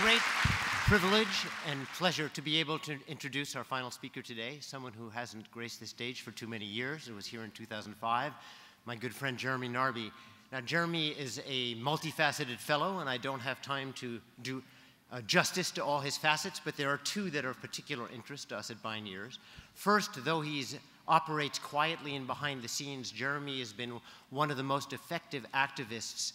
great privilege and pleasure to be able to introduce our final speaker today, someone who hasn't graced the stage for too many years. It was here in 2005, my good friend Jeremy Narby. Now, Jeremy is a multifaceted fellow, and I don't have time to do justice to all his facets, but there are two that are of particular interest to us at Bioneers. First, though he operates quietly and behind the scenes, Jeremy has been one of the most effective activists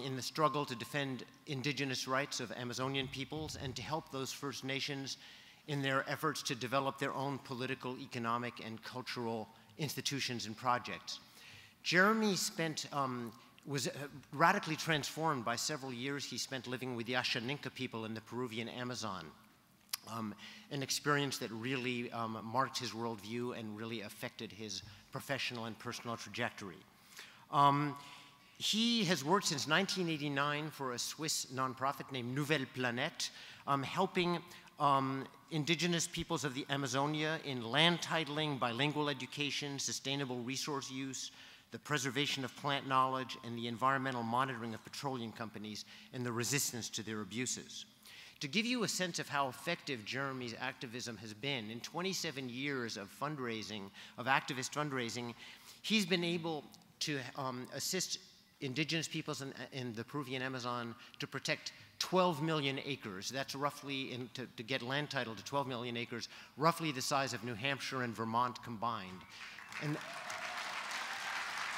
in the struggle to defend indigenous rights of Amazonian peoples and to help those First Nations in their efforts to develop their own political, economic, and cultural institutions and projects. Jeremy was radically transformed by several years he spent living with the Ashaninka people in the Peruvian Amazon, an experience that really marked his worldview and really affected his professional and personal trajectory. He has worked since 1989 for a Swiss nonprofit named Nouvelle Planète, helping indigenous peoples of the Amazonia in land titling, bilingual education, sustainable resource use, the preservation of plant knowledge, and the environmental monitoring of petroleum companies and the resistance to their abuses. To give you a sense of how effective Jeremy's activism has been, in 27 years of fundraising, of activist fundraising, he's been able to assist indigenous peoples in the Peruvian Amazon to protect 12 million acres. That's roughly, to get land title to 12 million acres, roughly the size of New Hampshire and Vermont combined. And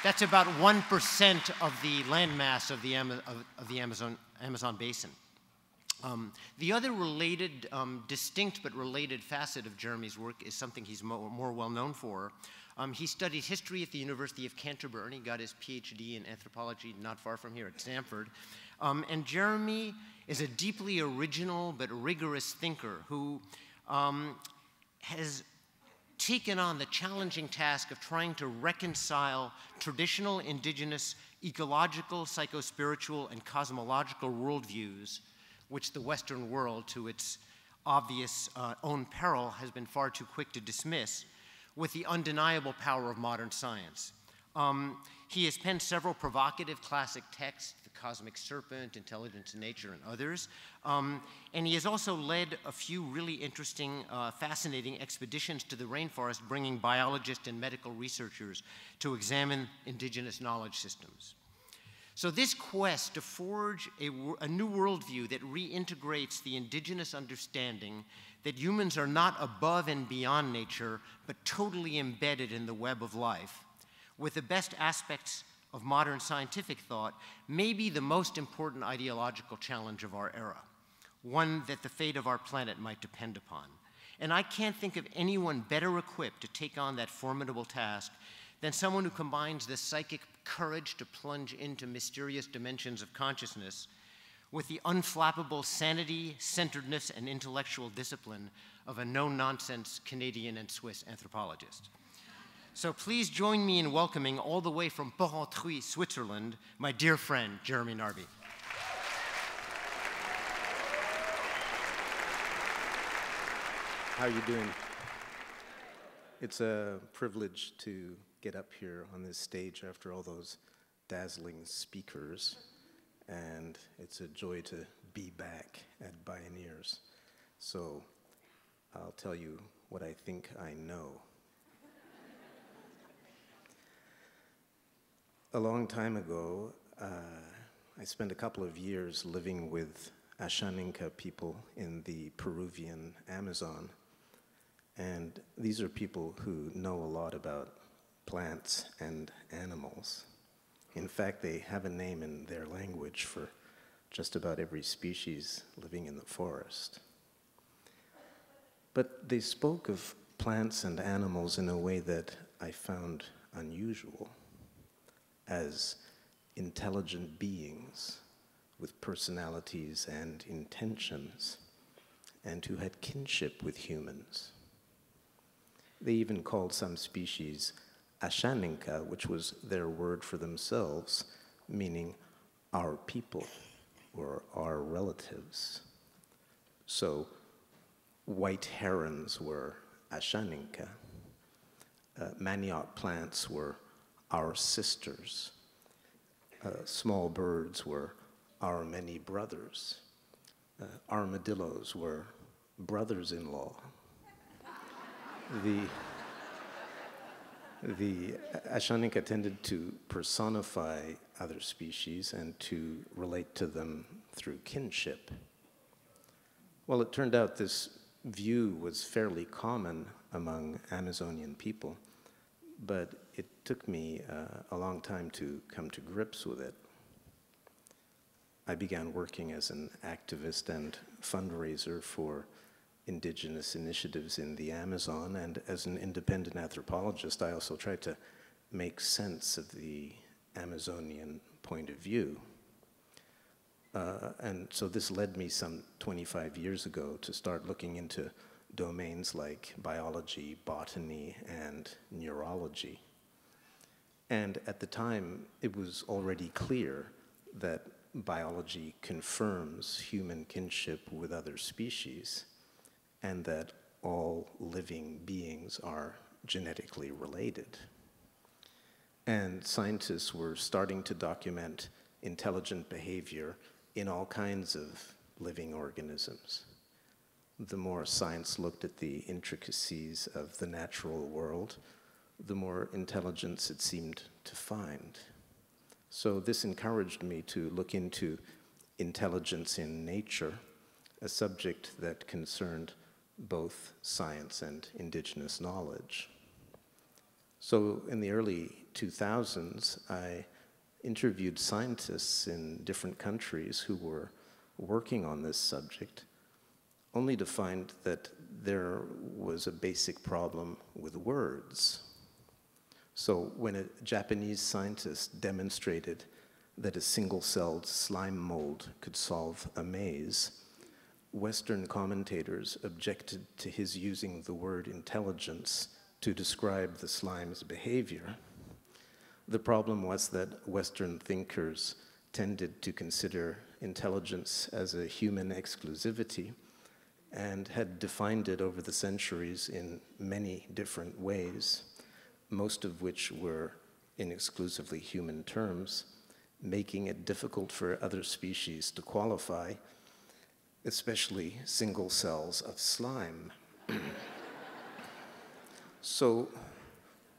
that's about 1% of the land mass of the Amazon basin. The other related, distinct but related facet of Jeremy's work is something he's more well known for. He studied history at the University of Canterbury. He got his PhD in anthropology not far from here at Stanford. And Jeremy is a deeply original but rigorous thinker who has taken on the challenging task of trying to reconcile traditional indigenous ecological, psychospiritual, and cosmological worldviews, which the Western world, to its obvious own peril, has been far too quick to dismiss, with the undeniable power of modern science. He has penned several provocative classic texts, The Cosmic Serpent, Intelligence in Nature, and others. And he has also led a few really interesting, fascinating expeditions to the rainforest, bringing biologists and medical researchers to examine indigenous knowledge systems. So this quest to forge a new worldview that reintegrates the indigenous understanding that humans are not above and beyond nature, but totally embedded in the web of life, with the best aspects of modern scientific thought, may be the most important ideological challenge of our era, one that the fate of our planet might depend upon. And I can't think of anyone better equipped to take on that formidable task than someone who combines the psychic courage to plunge into mysterious dimensions of consciousness with the unflappable sanity, centeredness, and intellectual discipline of a no-nonsense Canadian and Swiss anthropologist. So please join me in welcoming, all the way from Porrentruy, Switzerland, my dear friend, Jeremy Narby. How are you doing? It's a privilege to get up here on this stage after all those dazzling speakers, and it's a joy to be back at Bioneers. So I'll tell you what I think I know. A long time ago, I spent a couple of years living with Ashaninka people in the Peruvian Amazon. And these are people who know a lot about plants and animals. In fact, they have a name in their language for just about every species living in the forest. But they spoke of plants and animals in a way that I found unusual, as intelligent beings with personalities and intentions, and who had kinship with humans. They even called some species Ashaninka, which was their word for themselves, meaning our people or our relatives. So white herons were Ashaninka. Manioc plants were our sisters. Small birds were our many brothers. armadillos were brothers-in-law. The Ashaninka tended to personify other species and to relate to them through kinship. Well, it turned out this view was fairly common among Amazonian people, but it took me a long time to come to grips with it. I began working as an activist and fundraiser for indigenous initiatives in the Amazon, and as an independent anthropologist, I also tried to make sense of the Amazonian point of view. And so this led me some 25 years ago to start looking into domains like biology, botany, and neurology. And at the time, it was already clear that biology confirms human kinship with other species, and that all living beings are genetically related. And scientists were starting to document intelligent behavior in all kinds of living organisms. The more science looked at the intricacies of the natural world, the more intelligence it seemed to find. So this encouraged me to look into intelligence in nature, a subject that concerned both science and indigenous knowledge. So in the early 2000s, I interviewed scientists in different countries who were working on this subject, only to find that there was a basic problem with words. So when a Japanese scientist demonstrated that a single-celled slime mold could solve a maze, Western commentators objected to his using the word intelligence to describe the slime's behavior. The problem was that Western thinkers tended to consider intelligence as a human exclusivity and had defined it over the centuries in many different ways, most of which were in exclusively human terms, making it difficult for other species to qualify, especially single cells of slime. So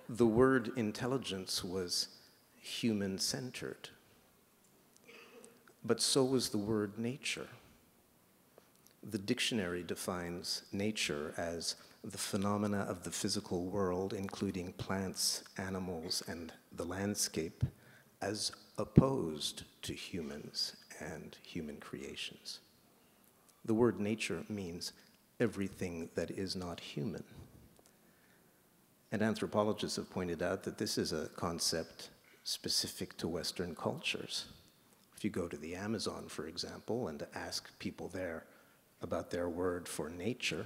the word intelligence was human-centered, but so was the word nature. The dictionary defines nature as the phenomena of the physical world, including plants, animals, and the landscape, as opposed to humans and human creations. The word nature means everything that is not human. And anthropologists have pointed out that this is a concept specific to Western cultures. If you go to the Amazon, for example, and ask people there about their word for nature,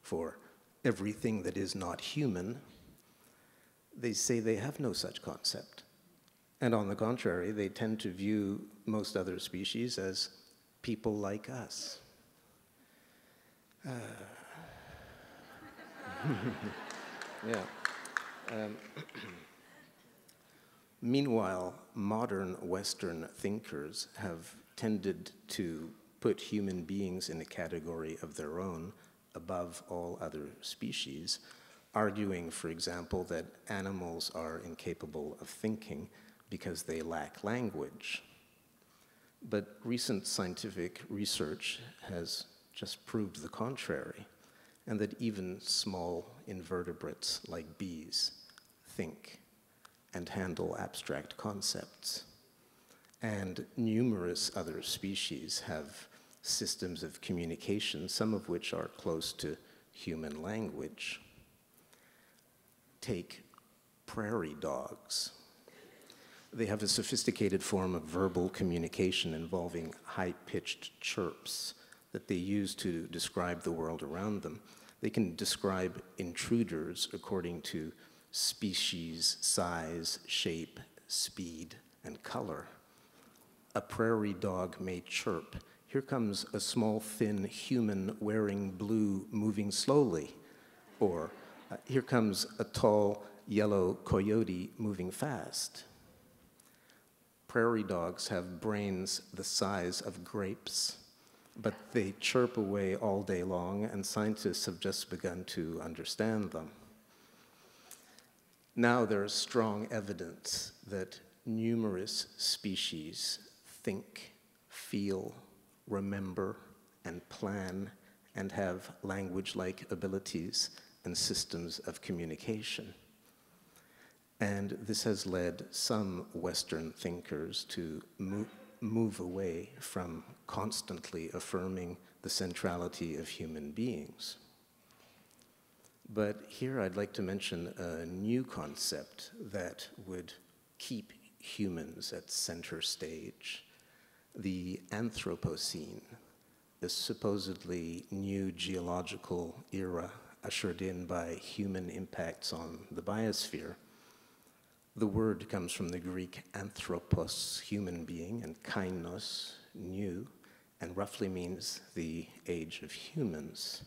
for everything that is not human, they say they have no such concept. And on the contrary, they tend to view most other species as people like us. Yeah. Meanwhile, modern Western thinkers have tended to put human beings in a category of their own above all other species, arguing, for example, that animals are incapable of thinking because they lack language. But recent scientific research has just proved the contrary, and that even small invertebrates like bees think and handle abstract concepts. And numerous other species have systems of communication, some of which are close to human language. Take prairie dogs. They have a sophisticated form of verbal communication involving high-pitched chirps that they use to describe the world around them. They can describe intruders according to species, size, shape, speed, and color. A prairie dog may chirp, "Here comes a small, thin human wearing blue moving slowly," or "Here comes a tall, yellow coyote moving fast." Prairie dogs have brains the size of grapes, but they chirp away all day long, and scientists have just begun to understand them. Now there is strong evidence that numerous species think, feel, remember, and plan, and have language-like abilities and systems of communication. And this has led some Western thinkers to move away from constantly affirming the centrality of human beings. But here I'd like to mention a new concept that would keep humans at center stage: the Anthropocene, a supposedly new geological era ushered in by human impacts on the biosphere. The word comes from the Greek anthropos, human being, and kainos, new, and roughly means the age of humans.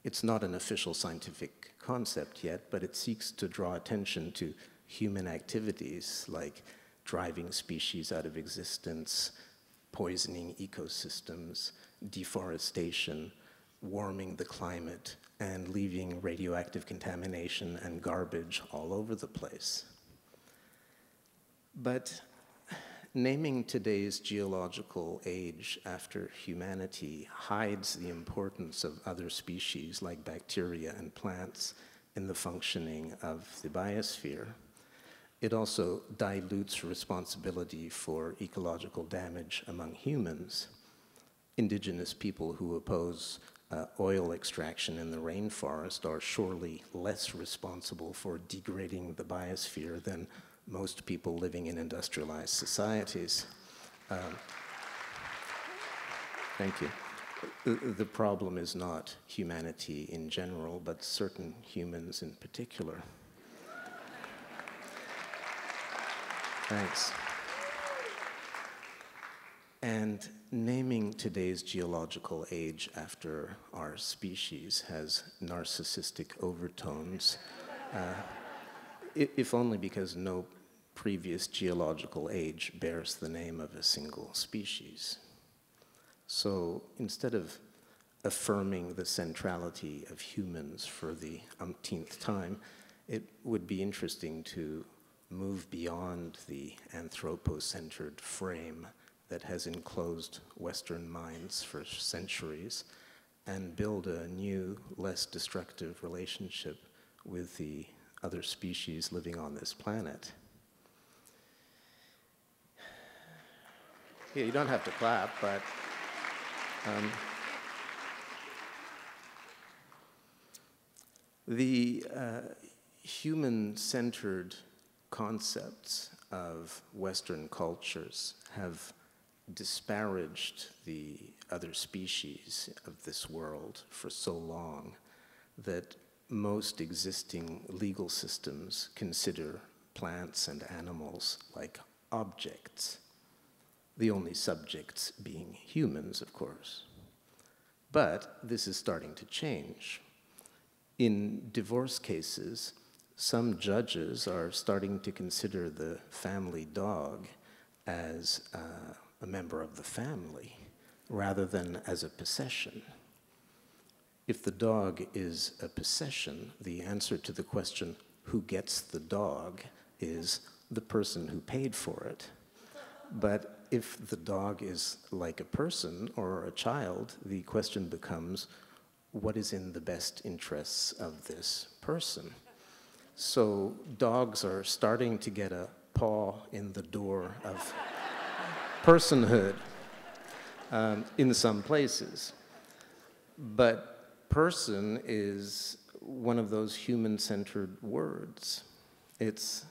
It's not an official scientific concept yet, but it seeks to draw attention to human activities like driving species out of existence, poisoning ecosystems, deforestation, warming the climate, and leaving radioactive contamination and garbage all over the place. But naming today's geological age after humanity hides the importance of other species like bacteria and plants in the functioning of the biosphere. It also dilutes responsibility for ecological damage among humans. Indigenous people who oppose oil extraction in the rainforest are surely less responsible for degrading the biosphere than most people living in industrialized societies. Thank you. The problem is not humanity in general, but certain humans in particular. Thanks. And naming today's geological age after our species has narcissistic overtones, if only because no previous geological age bears the name of a single species. So instead of affirming the centrality of humans for the umpteenth time, it would be interesting to move beyond the anthropocentered frame that has enclosed Western minds for centuries and build a new, less destructive relationship with the other species living on this planet. Yeah, you don't have to clap, but the human-centered concepts of Western cultures have disparaged the other species of this world for so long that most existing legal systems consider plants and animals like objects, the only subjects being humans, of course. But this is starting to change. In divorce cases, some judges are starting to consider the family dog as a member of the family rather than as a possession. If the dog is a possession, the answer to the question, who gets the dog, is the person who paid for it. But if the dog is like a person or a child, the question becomes, what is in the best interests of this person? So dogs are starting to get a paw in the door of personhood in some places. But person is one of those human-centered words. Its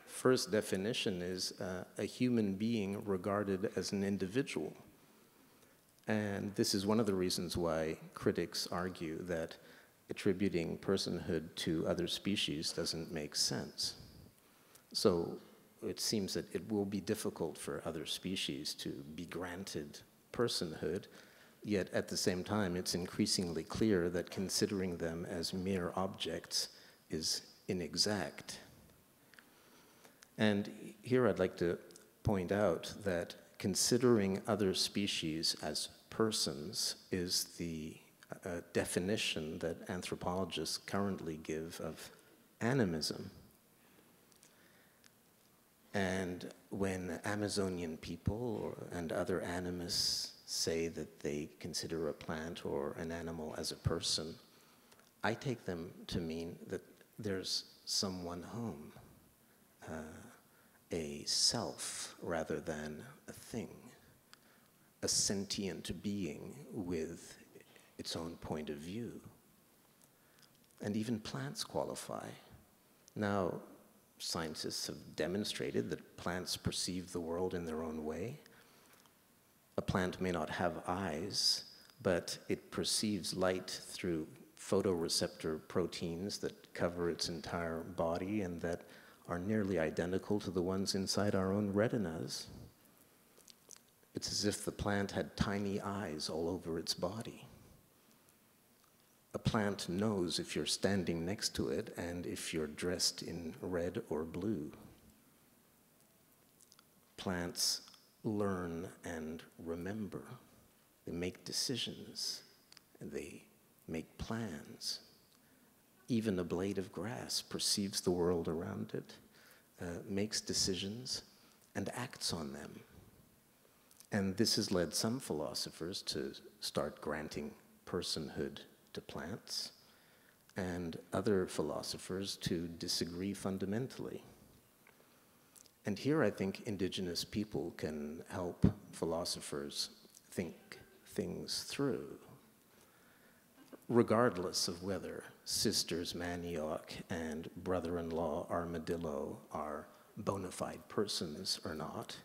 first definition is a human being regarded as an individual. And this is one of the reasons why critics argue that attributing personhood to other species doesn't make sense. So it seems that it will be difficult for other species to be granted personhood, yet at the same time it's increasingly clear that considering them as mere objects is inexact. And here I'd like to point out that considering other species as persons is the definition that anthropologists currently give of animism. And when Amazonian people and other animists say that they consider a plant or an animal as a person, I take them to mean that there's someone home, a self rather than a thing, a sentient being with its own point of view. And even plants qualify. Now, scientists have demonstrated that plants perceive the world in their own way. A plant may not have eyes, but it perceives light through photoreceptor proteins that cover its entire body and that are nearly identical to the ones inside our own retinas. It's as if the plant had tiny eyes all over its body. A plant knows if you're standing next to it and if you're dressed in red or blue. Plants learn and remember. They make decisions. They make plans. Even a blade of grass perceives the world around it, makes decisions, and acts on them. And this has led some philosophers to start granting personhood to plants, and other philosophers to disagree fundamentally. And here I think indigenous people can help philosophers think things through, regardless of whether sisters manioc and brother-in-law armadillo are bona fide persons or not.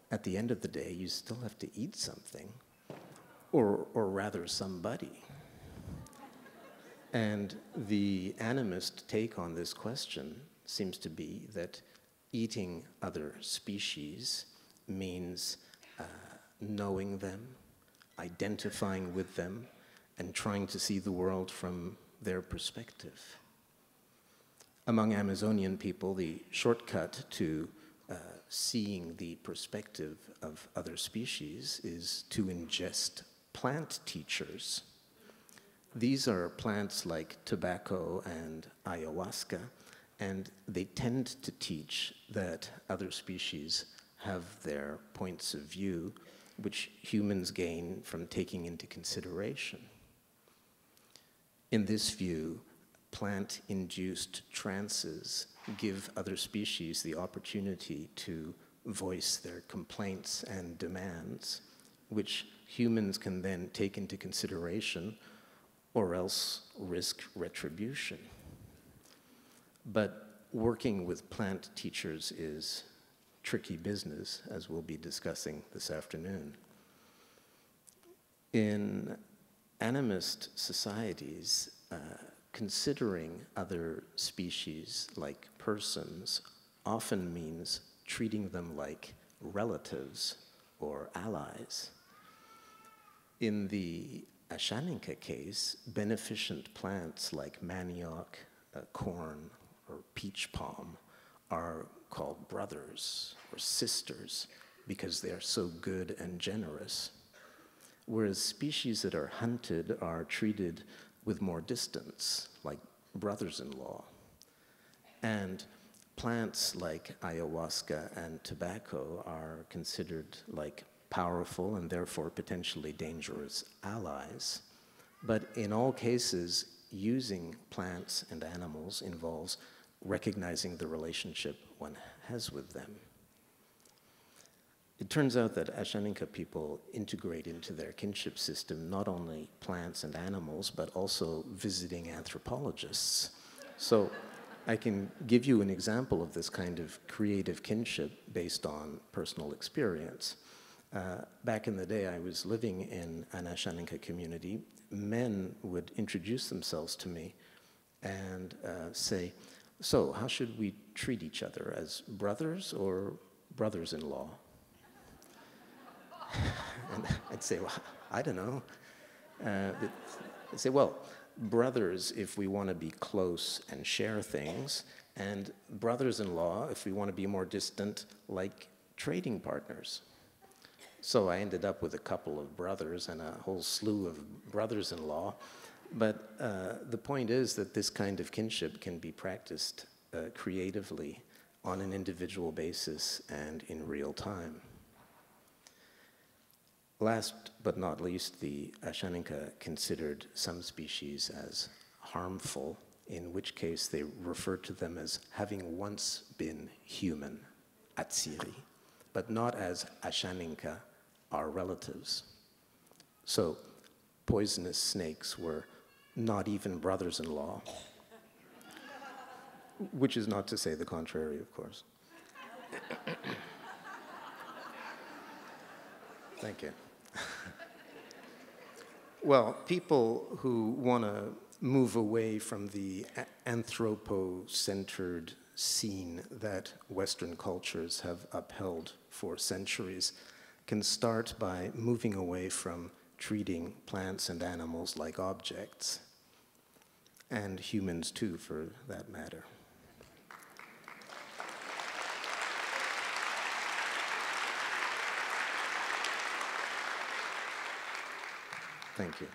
At the end of the day, you still have to eat something, or rather somebody. And the animist take on this question seems to be that eating other species means knowing them, identifying with them, and trying to see the world from their perspective. Among Amazonian people, the shortcut to seeing the perspective of other species is to ingest plant teachers. These are plants like tobacco and ayahuasca, and they tend to teach that other species have their points of view, which humans gain from taking into consideration. In this view, plant-induced trances give other species the opportunity to voice their complaints and demands, which humans can then take into consideration or else risk retribution. But working with plant teachers is tricky business, as we'll be discussing this afternoon. In animist societies, considering other species like persons often means treating them like relatives or allies. In the Ashaninka case, beneficent plants like manioc, corn, or peach palm are called brothers or sisters because they are so good and generous, whereas species that are hunted are treated with more distance, like brothers-in-law. And plants like ayahuasca and tobacco are considered like powerful and therefore potentially dangerous allies. But in all cases, using plants and animals involves recognizing the relationship one has with them. It turns out that Ashaninka people integrate into their kinship system not only plants and animals, but also visiting anthropologists. So I can give you an example of this kind of creative kinship based on personal experience. Back in the day, I was living in an Ashaninka community. Men would introduce themselves to me and say, "So, how should we treat each other, as brothers or brothers-in-law?" And I'd say, "Well, I don't know." They'd say, "Well, brothers if we want to be close and share things, and brothers-in-law if we want to be more distant, like trading partners." So I ended up with a couple of brothers and a whole slew of brothers-in-law. But the point is that this kind of kinship can be practiced creatively on an individual basis and in real time. Last but not least, the Ashaninka considered some species as harmful, in which case they referred to them as having once been human, Atsiri, but not as Ashaninka, our relatives. So poisonous snakes were not even brothers-in-law, which is not to say the contrary, of course. Thank you. Well, people who want to move away from the anthropocentered scene that Western cultures have upheld for centuries can start by moving away from treating plants and animals like objects, and humans too, for that matter. Thank you.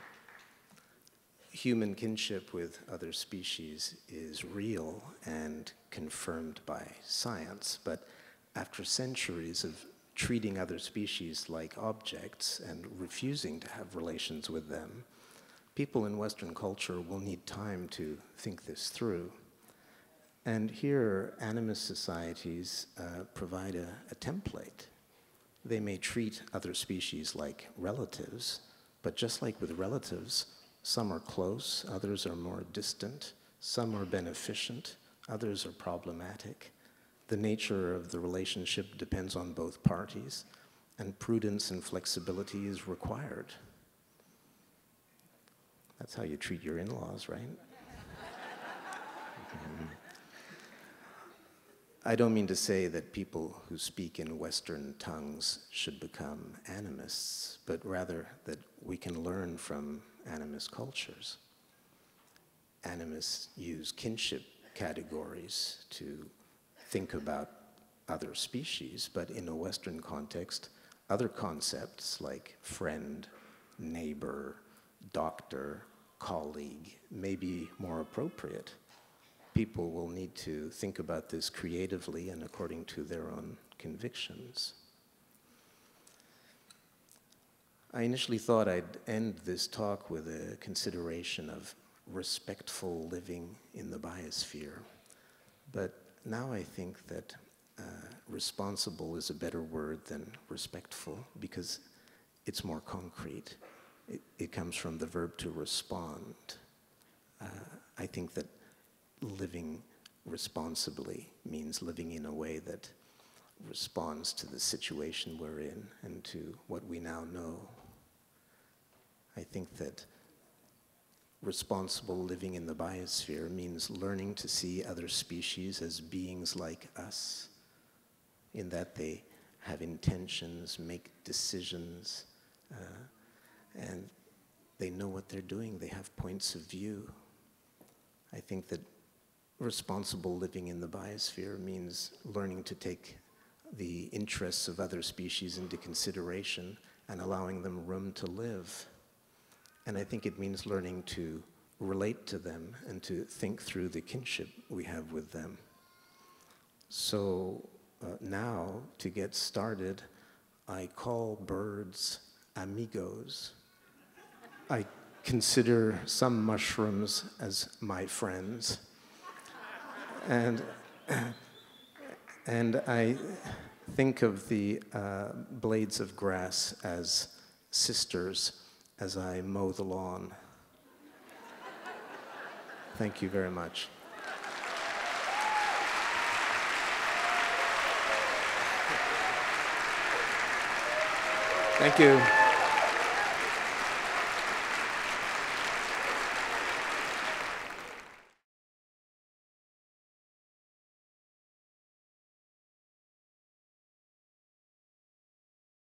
Human kinship with other species is real and confirmed by science, but after centuries of treating other species like objects and refusing to have relations with them, people in Western culture will need time to think this through. And here, animist societies provide a template. They may treat other species like relatives, but just like with relatives, some are close, others are more distant, some are beneficent, others are problematic. The nature of the relationship depends on both parties, and prudence and flexibility is required. That's how you treat your in-laws, right? I don't mean to say that people who speak in Western tongues should become animists, but rather that we can learn from animist cultures. Animists use kinship categories to think about other species, but in a Western context, other concepts like friend, neighbor, doctor, colleague may be more appropriate. People will need to think about this creatively and according to their own convictions. I initially thought I'd end this talk with a consideration of respectful living in the biosphere, but now I think that responsible is a better word than respectful because it's more concrete. It comes from the verb to respond. I think that living responsibly means living in a way that responds to the situation we're in and to what we now know. I think that responsible living in the biosphere means learning to see other species as beings like us, in that they have intentions, make decisions, and they know what they're doing. They have points of view. I think that responsible living in the biosphere means learning to take the interests of other species into consideration and allowing them room to live. And I think it means learning to relate to them and to think through the kinship we have with them. So now, to get started, I call birds amigos. I consider some mushrooms as my friends. And I think of the blades of grass as sisters as I mow the lawn. Thank you very much. Thank you.